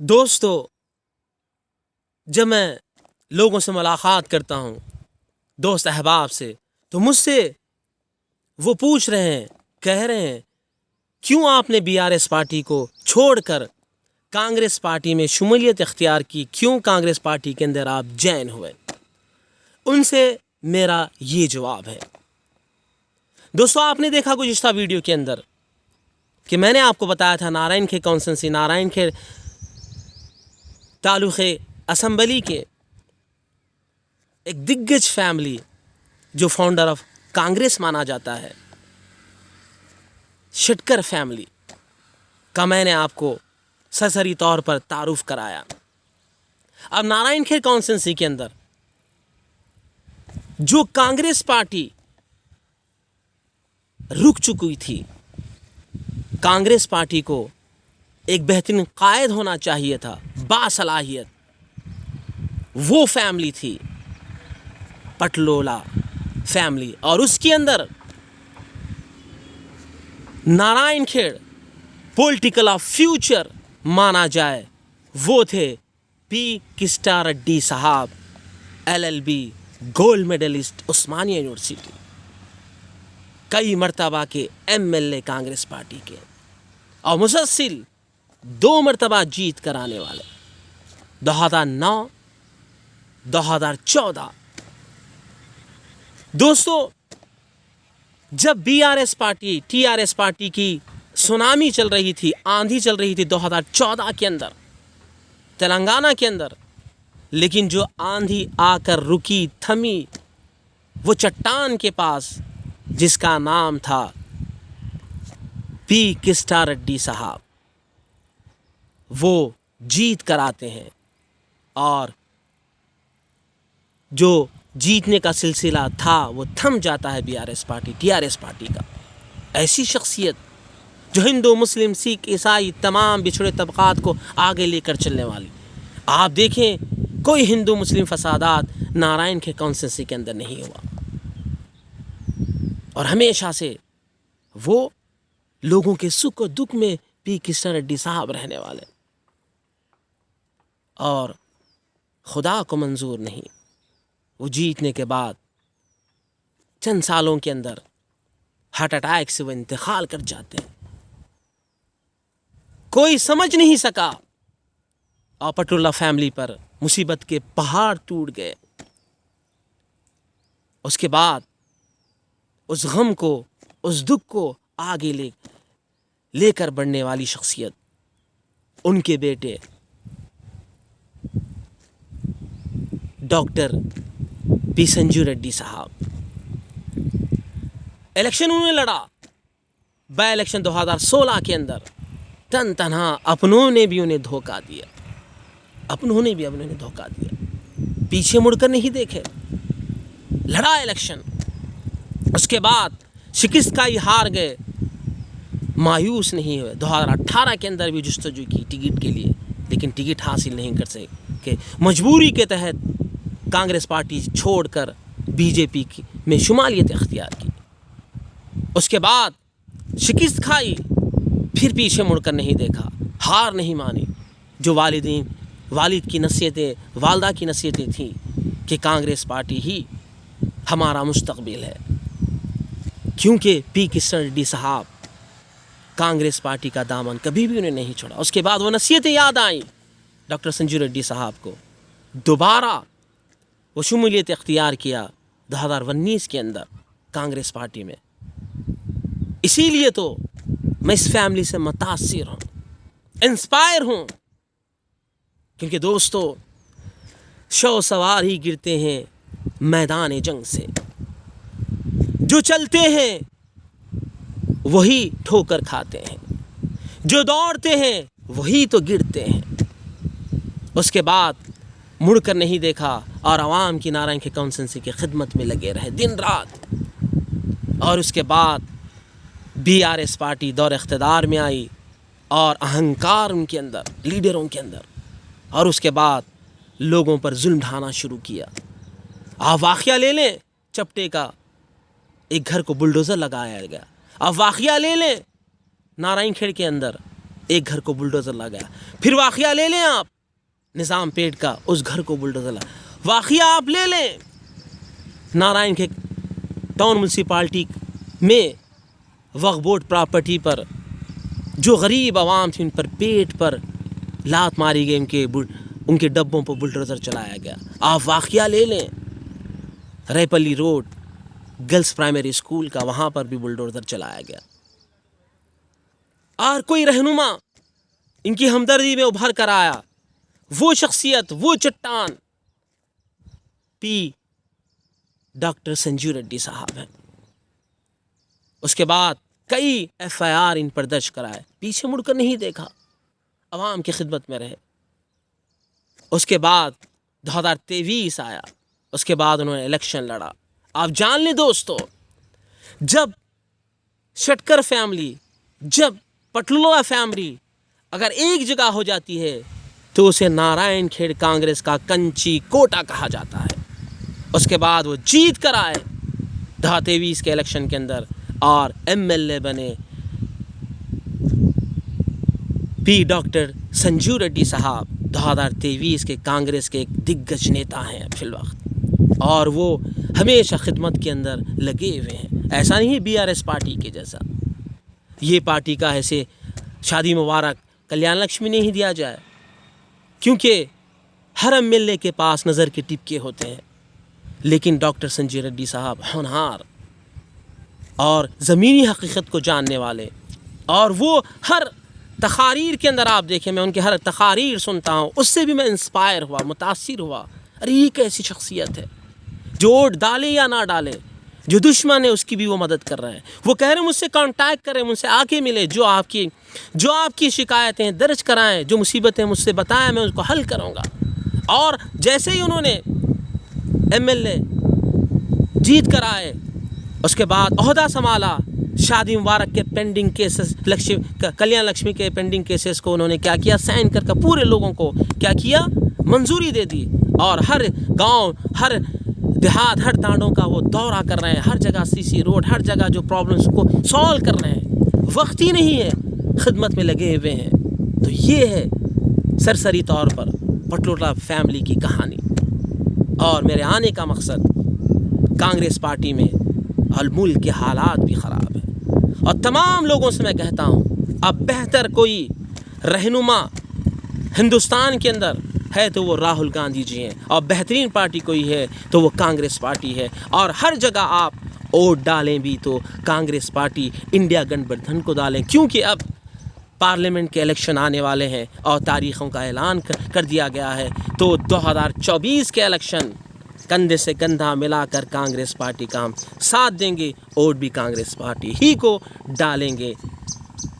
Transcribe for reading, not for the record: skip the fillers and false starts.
دوستو، جب میں لوگوں سے ملاقات کرتا ہوں، دوست احباب سے، تو مجھ سے وہ پوچھ رہے ہیں، کہہ رہے ہیں کیوں آپ نے BRS پارٹی کو چھوڑ کر کانگریس پارٹی میں شمولیت اختیار کی، کیوں کانگریس پارٹی کے اندر آپ جوائن ہوئے؟ ان سے میرا یہ جواب ہے۔ دوستو، آپ نے دیکھا گزشتہ ویڈیو کے اندر کہ میں نے آپ کو بتایا تھا نارائن کھیڑ کانسٹیچوئنسی، نارائن کھیڑ تعلقے اسمبلی کے ایک دگج فیملی جو فاؤنڈر آف کانگریس مانا جاتا ہے، شٹکر فیملی کا میں نے آپ کو سرسری طور پر تعارف کرایا۔ اب نارائن کھیڑ کانسٹیچوئنسی کے اندر جو کانگریس پارٹی رک چکی تھی، کانگریس پارٹی کو ایک بہترین قائد ہونا چاہیے تھا، باصلاحیت، وہ فیملی تھی پٹلولہ فیملی، اور اس کے اندر نارائن کھیڑ پولیٹیکل آف فیوچر مانا جائے وہ تھے پی کسٹا ریڈی صاحب، LLB گولڈ میڈلسٹ، عثمانیہ یونیورسٹی، کئی مرتبہ کے MLA کانگریس پارٹی کے، اور مسلسل 2 مرتبہ جیت کر آنے والے 2009 2014۔ دوستو، جب BRS پارٹی TRS پارٹی کی سونامی چل رہی تھی، آندھی چل رہی تھی 2014 کے اندر تلنگانہ کے اندر، لیکن جو آندھی آ کر رکی، تھمی، وہ چٹان کے پاس جس کا نام تھا پی کسٹا ریڈی صاحب، وہ جیت کر آتے ہیں، اور جو جیتنے کا سلسلہ تھا وہ تھم جاتا ہے BRS پارٹی TRS پارٹی کا۔ ایسی شخصیت جو ہندو، مسلم، سکھ، عیسائی، تمام بچھڑے طبقات کو آگے لے کر چلنے والی۔ آپ دیکھیں، کوئی ہندو مسلم فسادات نارائن کھیڑ کانسٹیچوئنسی کے اندر نہیں ہوا، اور ہمیشہ سے وہ لوگوں کے سکھ و دکھ میں پی کسٹا ریڈی صاحب رہنے والے، اور خدا کو منظور نہیں، وہ جیتنے کے بعد چند سالوں کے اندر ہارٹ اٹیک سے وہ انتقال کر جاتے ہیں۔ کوئی سمجھ نہیں سکا، اور پٹولہ فیملی پر مصیبت کے پہاڑ ٹوٹ گئے۔ اس کے بعد اس غم کو، اس دکھ کو آگے لے کر بڑھنے والی شخصیت ان کے بیٹے ڈاکٹر پی سنجیو ریڈی صاحب۔ الیکشن انہوں نے لڑا، بائی الیکشن 2016 کے اندر، تنہا اپنوں نے بھی انہیں دھوکہ دیا، پیچھے مڑ کر نہیں دیکھے، لڑا الیکشن۔ اس کے بعد شکست کا ہی ہار گئے، مایوس نہیں ہوئے، 2018 کے اندر بھی جستجو کی ٹکٹ کے لیے، لیکن ٹکٹ حاصل نہیں کر سکے، مجبوری کے تحت کانگریس پارٹی چھوڑ کر BJP میں شمولیت اختیار کی۔ اس کے بعد شکست کھائی، پھر پیچھے مڑ کر نہیں دیکھا، ہار نہیں مانی۔ جو والد کی نصیحتیں، والدہ کی نصیحتیں تھیں کہ کانگریس پارٹی ہی ہمارا مستقبل ہے، کیونکہ پی کسٹا ریڈی صاحب کانگریس پارٹی کا دامن کبھی بھی انہیں نہیں چھوڑا۔ اس کے بعد وہ نصیحتیں یاد آئیں ڈاکٹر سنجیو ریڈی صاحب کو، دوبارہ وہ شمولیت اختیار کیا 2019 کے اندر کانگریس پارٹی میں۔ اسی لیے تو میں اس فیملی سے متاثر ہوں، انسپائر ہوں، کیونکہ دوستو، شو سوار ہی گرتے ہیں میدان جنگ سے، جو چلتے ہیں وہی ٹھوکر کھاتے ہیں، جو دوڑتے ہیں وہی تو گرتے ہیں۔ اس کے بعد مڑ کر نہیں دیکھا، اور عوام کی نارائن کھیڑ کانسٹیچوئنسی کی خدمت میں لگے رہے دن رات۔ اور اس کے بعد BRS پارٹی دور اقتدار میں آئی، اور اہنکار ان کے اندر، لیڈروں کے اندر، اور اس کے بعد لوگوں پر ظلم ڈھانا شروع کیا۔ آپ واقعہ لے لیں چپٹے کا، ایک گھر کو بلڈوزر لگایا گیا۔ آپ واقعہ لے لیں نارائن کھیڑ کے اندر ایک گھر کو بلڈوزر لگایا. پھر واقعہ لے لیں آپ نظام پیٹ کا, اس گھر کو بلڈوزر لگا. واقعہ آپ لے لیں نارائن کے ٹاؤن میونسپالٹی میں وقف بورڈ پراپرٹی پر جو غریب عوام تھے ان پر پیٹ پر لات ماری گئی, ان کے ڈبوں پر بلڈوزر چلایا گیا. آپ واقعہ لے لیں replay road girls primary school کا, وہاں پر بھی بلڈوزر چلایا گیا. اور کوئی رہنما ان کی ہمدردی میں ابھر کر آیا, وہ شخصیت, وہ چٹان پی ڈاکٹر سنجیو ریڈی صاحب ہیں. اس کے بعد کئی ایف آئی آر ان پر درج کرائے, پیچھے مڑ کر نہیں دیکھا, عوام کی خدمت میں رہے. اس کے بعد 2023 آیا, اس کے بعد انہوں نے الیکشن لڑا. آپ جان لیں دوستو, جب شٹکر فیملی, جب پٹلوا فیملی اگر ایک جگہ ہو جاتی ہے تو اسے نارائن کھیڑ کانگریس کا کنچی کوٹا کہا جاتا ہے. اس کے بعد وہ جیت کر آئے 2023 کے الیکشن کے اندر اور ایم ایل اے بنے. پی ڈاکٹر سنجیو ریڈی صاحب 2023 کے کانگریس کے ایک دگج نیتا ہیں فی الوقت, اور وہ ہمیشہ خدمت کے اندر لگے ہوئے ہیں. ایسا نہیں ہے بی آر ایس پارٹی کے جیسا, یہ پارٹی کا ایسے شادی مبارک کلیان لکشمی نہیں دیا جائے, کیونکہ ہر ایم ایل اے کے پاس نظر کے ٹپکے ہوتے ہیں. لیکن ڈاکٹر سنجیو ریڈی صاحب ہونہار اور زمینی حقیقت کو جاننے والے, اور وہ ہر تقاریر کے اندر آپ دیکھیں, میں ان کے ہر تقاریر سنتا ہوں, اس سے بھی میں انسپائر ہوا, متاثر ہوا. ارے یہ کیسی شخصیت ہے جو ووٹ ڈالے یا نہ ڈالے, جو دشمن ہے اس کی بھی وہ مدد کر رہے ہیں. وہ کہہ رہے ہیں مجھ سے کانٹیکٹ کریں, مجھ سے آ کے ملے, جو آپ کی شکایتیں درج کرائیں, جو مصیبتیں مجھ سے بتائیں, میں اس کو حل کروں گا. اور جیسے ہی انہوں نے ایم ایل اے جیت کر آئے, اس کے بعد عہدہ سنبھالا, شادی مبارک کے پینڈنگ کیسز, کلیان لکشمی کے پینڈنگ کیسز کو انہوں نے کیا کیا, سائن کر پورے لوگوں کو کیا کیا, منظوری دے دی. اور ہر گاؤں, ہر دیہات, ہر تانڈوں کا وہ دورہ کر رہے ہیں, ہر جگہ سی سی روڈ, ہر جگہ جو پرابلمس کو سالو کر رہے ہیں. وقت ہی نہیں ہے, خدمت میں لگے ہوئے ہیں. تو یہ ہے سرسری طور پر پٹلوٹا فیملی کی کہانی. اور میرے آنے کا مقصد, کانگریس پارٹی میں اور ملک کے حالات بھی خراب ہیں, اور تمام لوگوں سے میں کہتا ہوں اب بہتر کوئی رہنما ہندوستان کے اندر ہے تو وہ راہل گاندھی جی ہیں, اور بہترین پارٹی کوئی ہے تو وہ کانگریس پارٹی ہے. اور ہر جگہ آپ ووٹ ڈالیں بھی تو کانگریس پارٹی انڈیا گٹھ بندھن کو ڈالیں, کیونکہ اب پارلیمنٹ کے الیکشن آنے والے ہیں اور تاریخوں کا اعلان کر دیا گیا ہے. تو 2024 کے الیکشن کندھے سے کندھا ملا کر کانگریس پارٹی کا ہم ساتھ دیں گے, ووٹ بھی کانگریس پارٹی ہی کو ڈالیں گے.